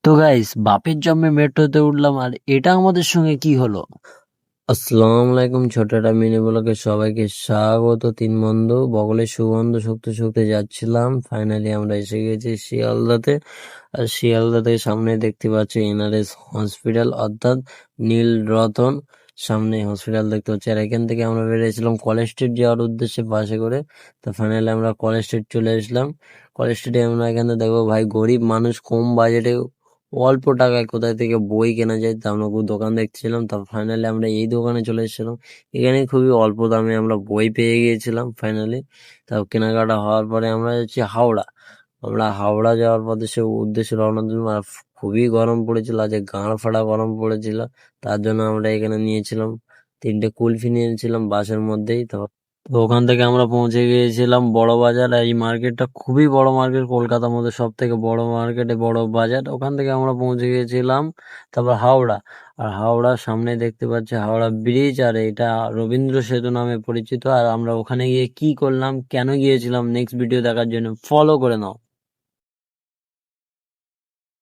তো গাইস, বাপের জন্মে মেট্রোতে উঠলাম আর এটা আমাদের সঙ্গে কি হলো? আসসালামু আলাইকুম, ছোট একটা মিনি ব্লগে সবাইকে স্বাগত। তিন বন্ধু বগলে সুগন্ধ শুকতে শুকতে যাচ্ছিলাম, ফাইনালি আমরা এসে গেছি শিয়ালদাতে। আর শিয়ালদা থেকে সামনে দেখতে পাচ্ছি এনআরএস হসপিটাল, অর্থাৎ নীলরতন। সামনে হসপিটাল দেখতে পাচ্ছি। আর এখান থেকে আমরা বেরিয়েছিলাম কলেজ স্ট্রিট যাওয়ার উদ্দেশ্যে বাসে করে। তো ফাইনালি আমরা কলেজ স্ট্রিট চলে আসলাম। কলেজ স্ট্রিটে আমরা এখানে দেখবো ভাই, গরিব মানুষ কম বাজেটে অল্প টাকায় কোথায় থেকে বই কেনা যায়, তা আমরা দোকান দেখছিলাম। তা ফাইনালি আমরা এই দোকানে চলে এসেছিলাম। এখানে খুবই অল্প দামে আমরা বই পেয়ে গিয়েছিলাম ফাইনালি। তা কেনাকাটা হওয়ার পরে আমরা যাচ্ছি হাওড়া। আমরা হাওড়া যাওয়ার পথে সে উদ্দেশ্যে রওনা দিলাম। আর খুবই গরম পড়েছিল, আজ গাঁড় ফাড়া গরম পড়েছিল। তার জন্য আমরা এখানে নিয়েছিলাম 3টে কুলফি নিয়েছিলাম বাসের মধ্যেই। তো তো ওখান থেকে আমরা পৌঁছে গিয়েছিলাম বড় বাজার। আর এই মার্কেটটা খুবই বড় মার্কেট, কলকাতার মধ্যে সব থেকে বড় মার্কেটে বড় বাজার। ওখান থেকে আমরা পৌঁছে গিয়েছিলাম তারপর হাওড়া। আর হাওড়ার সামনে দেখতে পাচ্ছি হাওড়া ব্রিজ, আর এটা রবীন্দ্র সেতু নামে পরিচিত। আর আমরা ওখানে গিয়ে কি করলাম, কেন গিয়েছিলাম, নেক্সট ভিডিও দেখার জন্য ফলো করে নাও।